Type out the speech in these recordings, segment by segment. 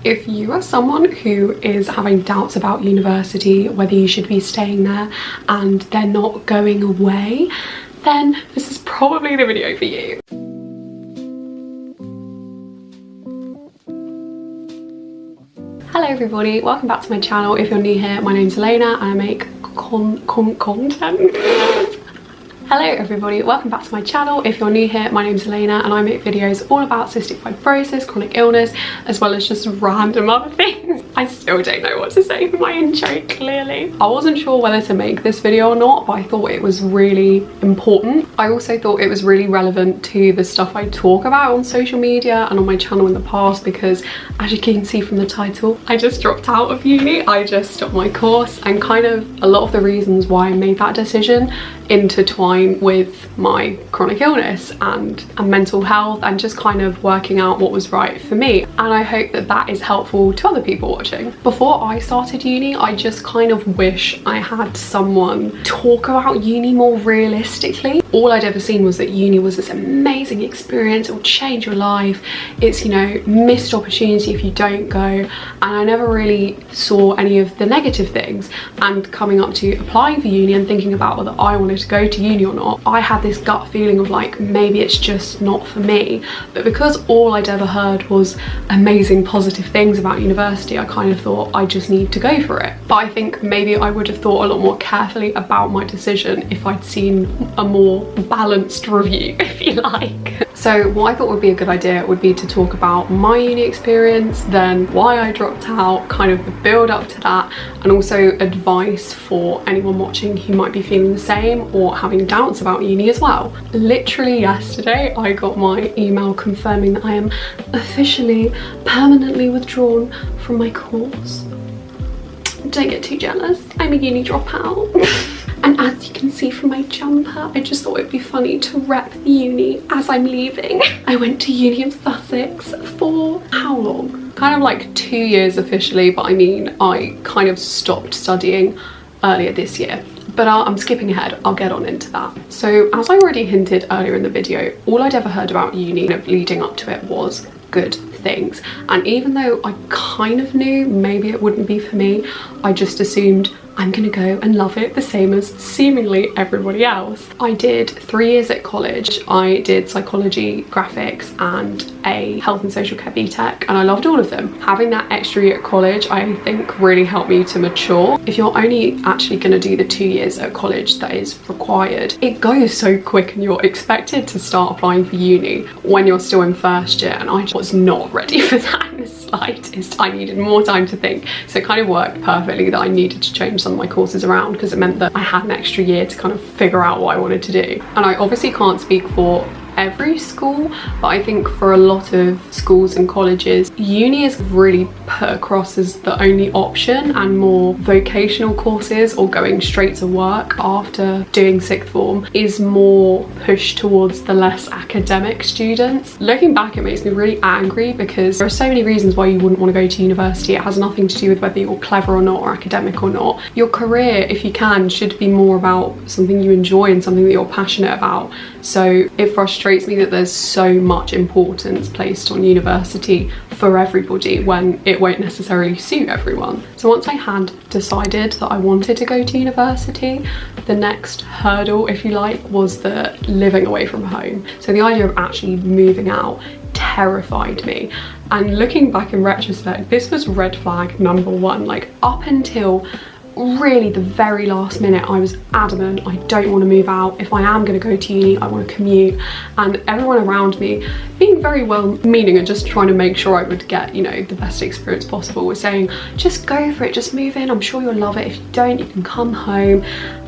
If you are someone who is having doubts about university, whether you should be staying there and they're not going away, then this is probably the video for you. Hello everybody, welcome back to my channel. If you're new here, my name's Elena and I make content. Hello everybody, welcome back to my channel. If you're new here, my name's Elena and I make videos all about cystic fibrosis, chronic illness, as well as just random other things. I still don't know what to say for my intro, clearly. I wasn't sure whether to make this video or not, but I thought it was really important. I also thought it was really relevant to the stuff I talk about on social media and on my channel in the past, because as you can see from the title, I just dropped out of uni. I just stopped my course, and kind of a lot of the reasons why I made that decision intertwine with my chronic illness and mental health, and just kind of working out what was right for me. And I hope that that is helpful to other people watching. Before I started uni, I just kind of wish I had someone talk about uni more realistically. All I'd ever seen was that uni was this amazing experience, it will change your life, it's, you know, missed opportunity if you don't go, and I never really saw any of the negative things. And coming up to applying for uni and thinking about whether I wanted to go to uni or not, I had this gut feeling of like, maybe it's just not for me. But because all I'd ever heard was amazing positive things about university, I kind of thought I just need to go for it. But I think maybe I would have thought a lot more carefully about my decision if I'd seen a more balanced review, if you like. So what I thought would be a good idea would be to talk about my uni experience, then why I dropped out, kind of the build up to that, and also advice for anyone watching who might be feeling the same or having doubts about uni as well. Literally yesterday I got my email confirming that I am officially permanently withdrawn from my course. Don't get too jealous, I'm a uni dropout. And as you can see from my jumper, I just thought it'd be funny to rep the uni as I'm leaving. I went to uni in Sussex for how long? Kind of like 2 years officially, but I mean, I kind of stopped studying earlier this year. But I'm skipping ahead, I'll get on into that. So as I already hinted earlier in the video, all I'd ever heard about uni leading up to it was good things. And even though I kind of knew maybe it wouldn't be for me, I just assumed I'm gonna go and love it the same as seemingly everybody else. I did 3 years at college. I did psychology, graphics, and a health and social care BTEC, and I loved all of them. Having that extra year at college, I think, really helped me to mature. If you're only actually gonna do the 2 years at college that is required, it goes so quick and you're expected to start applying for uni when you're still in first year, and I just was not ready for that in the slightest. I needed more time to think, so it kind of worked perfectly that I needed to change some of my courses around, because it meant that I had an extra year to kind of figure out what I wanted to do. And I obviously can't speak for every school, but I think for a lot of schools and colleges, uni is really put across as the only option, and more vocational courses or going straight to work after doing sixth form is more pushed towards the less academic students. Looking back, it makes me really angry, because there are so many reasons why you wouldn't want to go to university. It has nothing to do with whether you're clever or not, or academic or not. Your career, if you can, should be more about something you enjoy and something that you're passionate about. So it frustrates me that there's so much importance placed on university for everybody when it won't necessarily suit everyone. So once I had decided that I wanted to go to university, the next hurdle, if you like, was the living away from home. So the idea of actually moving out terrified me. And looking back in retrospect, this was red flag number one. Like, up until really the very last minute, I was adamant I don't want to move out. If I am going to go to uni, I want to commute. And everyone around me, being very well meaning and just trying to make sure I would get, you know, the best experience possible, was saying, just go for it, just move in, I'm sure you'll love it. If you don't, you can come home.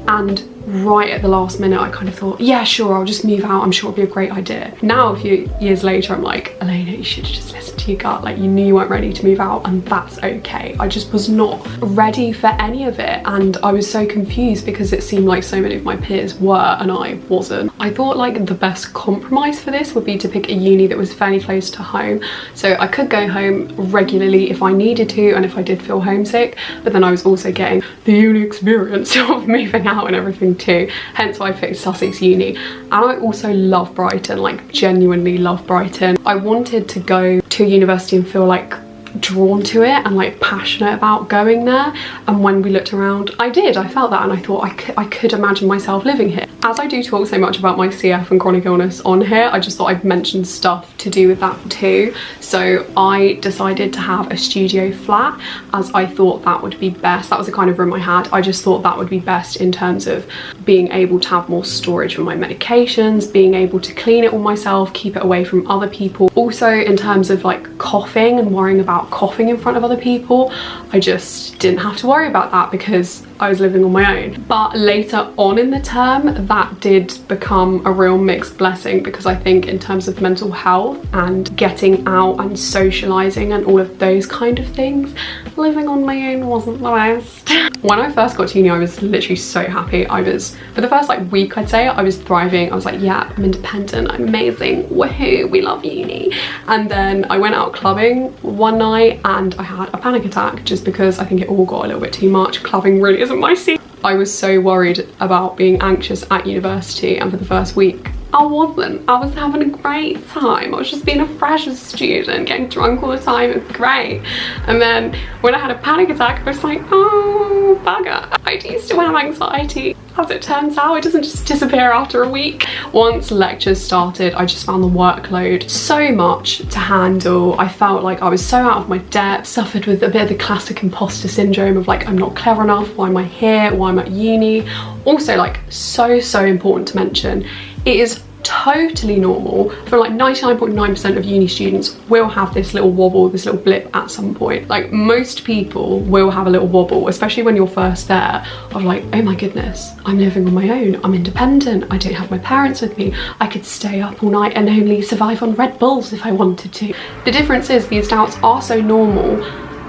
And right at the last minute, I kind of thought, yeah, sure, I'll just move out, I'm sure it'll be a great idea. Now, a few years later, I'm like, Elena, you should have just listened to your gut. Like, you knew you weren't ready to move out, and that's okay. I just was not ready for any of it, and I was so confused because it seemed like so many of my peers were and I wasn't. I thought like the best compromise for this would be to pick a uni that was fairly close to home, so I could go home regularly if I needed to and if I did feel homesick, but then I was also getting the uni experience of moving out and everything too, hence why I picked Sussex Uni. And I also love Brighton, like genuinely love Brighton. I wanted to go to university and feel like drawn to it and like passionate about going there. And when we looked around, I felt that, and I thought I could imagine myself living here. As I do talk so much about my CF and chronic illness on here, I just thought I'd mention stuff to do with that too. So I decided to have a studio flat, as I thought that would be best. That was the kind of room I had. I just thought that would be best in terms of being able to have more storage for my medications, being able to clean it all myself, keep it away from other people. Also in terms of like coughing and worrying about coughing in front of other people, I just didn't have to worry about that because I was living on my own. But later on in the term, that did become a real mixed blessing, because I think in terms of mental health and getting out and socializing and all of those kind of things, living on my own wasn't the best. When I first got to uni, I was literally so happy. For the first like week, I'd say, I was thriving. I was like, yeah, I'm independent, I'm amazing, woohoo, we love uni. And then I went out clubbing one night and I had a panic attack, just because I think it all got a little bit too much. Clubbing really isn't my scene. I was so worried about being anxious at university, and for the first week I wasn't. I was having a great time. I was just being a fresh student, getting drunk all the time. It was great. And then when I had a panic attack, I was like, oh bugger, I do still have anxiety. As it turns out, it doesn't just disappear after a week. Once lectures started, I just found the workload so much to handle. I felt like I was so out of my depth, suffered with a bit of the classic imposter syndrome of like, I'm not clever enough, why am I here, why am I at uni? Also, like, so important to mention, it is totally normal for like 99.9% of uni students will have this little wobble, this little blip at some point. Like, most people will have a little wobble, especially when you're first there, of like, oh my goodness, I'm living on my own, I'm independent, I don't have my parents with me, I could stay up all night and only survive on Red Bulls if I wanted to. The difference is these doubts are so normal,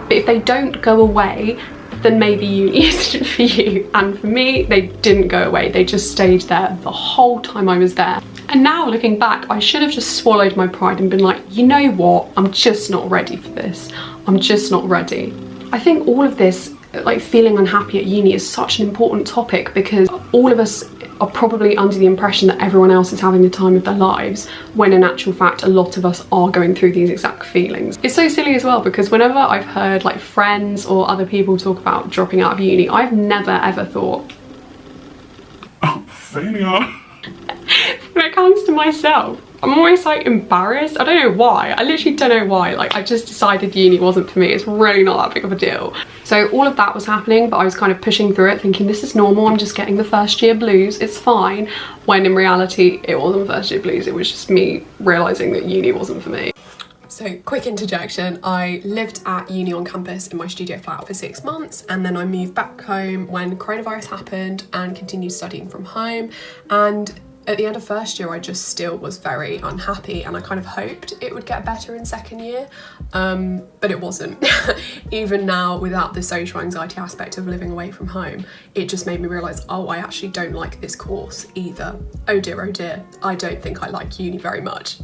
but if they don't go away, then maybe uni isn't for you. And for me, they didn't go away. They just stayed there the whole time I was there. And now looking back, I should have just swallowed my pride and been like, you know what? I'm just not ready for this. I'm just not ready. I think all of this, like feeling unhappy at uni, is such an important topic, because all of us are probably under the impression that everyone else is having the time of their lives, when in actual fact a lot of us are going through these exact feelings. It's so silly as well, because whenever I've heard like friends or other people talk about dropping out of uni, I've never ever thought, oh, failure. When it comes to myself, I'm always like embarrassed. I don't know why. I literally don't know why. Like, I just decided uni wasn't for me. It's really not that big of a deal. So all of that was happening, but I was kind of pushing through it, thinking this is normal, I'm just getting the first year blues, it's fine. When in reality, it wasn't first year blues, it was just me realising that uni wasn't for me. So, quick interjection, I lived at uni on campus in my studio flat for 6 months, and then I moved back home when coronavirus happened and continued studying from home. And at the end of first year, I just still was very unhappy, and I kind of hoped it would get better in second year, but it wasn't. Even now, without the social anxiety aspect of living away from home, it just made me realise, oh, I actually don't like this course either. Oh dear, I don't think I like uni very much.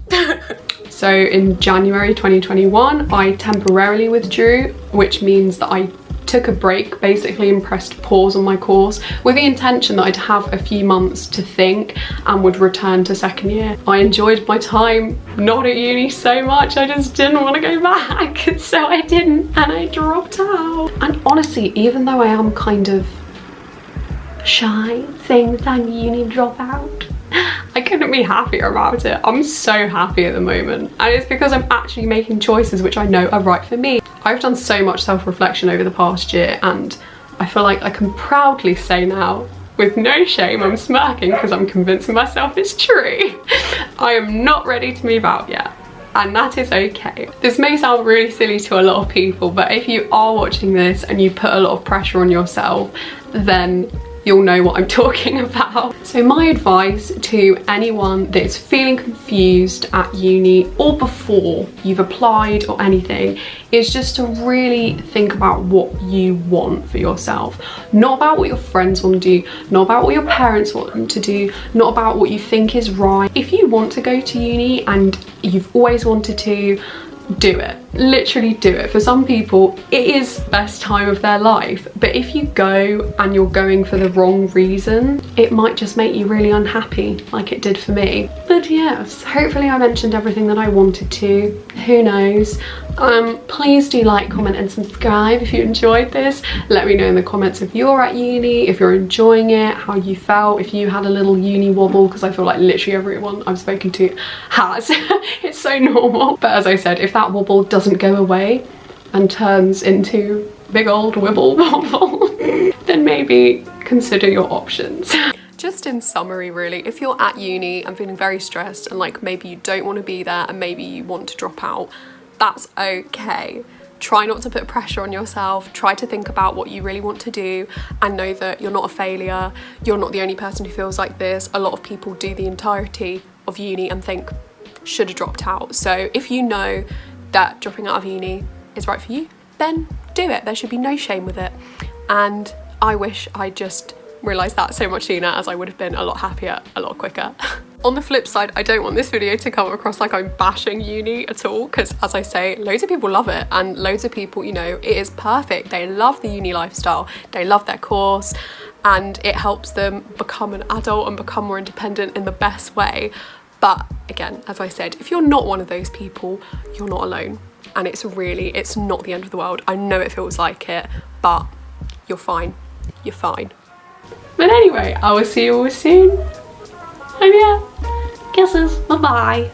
So in January 2021, I temporarily withdrew, which means that I took a break basically and pressed pause on my course with the intention that I'd have a few months to think and would return to second year. I enjoyed my time not at uni so much, I just didn't want to go back, so I didn't, and I dropped out. And honestly, even though I am kind of shy saying that I'm a uni dropout, I couldn't be happier about it. I'm so happy at the moment, and it's because I'm actually making choices which I know are right for me. I've done so much self-reflection over the past year, and I feel like I can proudly say now, with no shame, I'm smirking because I'm convincing myself it's true, I am not ready to move out yet. And that is okay. This may sound really silly to a lot of people, but if you are watching this and you put a lot of pressure on yourself, then you'll know what I'm talking about. So my advice to anyone that is feeling confused at uni or before you've applied or anything is just to really think about what you want for yourself. Not about what your friends want to do, not about what your parents want to do, not about what you think is right. If you want to go to uni and you've always wanted to, do it. literally do it. For some people it is the best time of their life, but if you go and you're going for the wrong reason, it might just make you really unhappy, like it did for me. But yes, hopefully I mentioned everything that I wanted to. Who knows? Please do like, comment and subscribe if you enjoyed this. Let me know in the comments if you're at uni, if you're enjoying it, how you felt, if you had a little uni wobble, because I feel like literally everyone I've spoken to has. It's so normal. But as I said, if that wobble doesn't go away and turns into big old wibble wobble, then maybe consider your options. Just in summary really, if you're at uni and feeling very stressed and like maybe you don't want to be there and maybe you want to drop out, that's okay. Try not to put pressure on yourself. Try to think about what you really want to do and know that you're not a failure. You're not the only person who feels like this. A lot of people do the entirety of uni and think, should have dropped out. So if you know that dropping out of uni is right for you, then do it. There should be no shame with it. And I wish I just realised that so much sooner, as I would have been a lot happier a lot quicker. On the flip side, I don't want this video to come across like I'm bashing uni at all, because as I say, loads of people love it and loads of people, you know, it is perfect. They love the uni lifestyle, they love their course, and it helps them become an adult and become more independent in the best way. But again, as I said, if you're not one of those people, you're not alone. And it's not the end of the world. I know it feels like it, but you're fine. You're fine. But anyway, I will see you all soon. And yeah, kisses, bye-bye.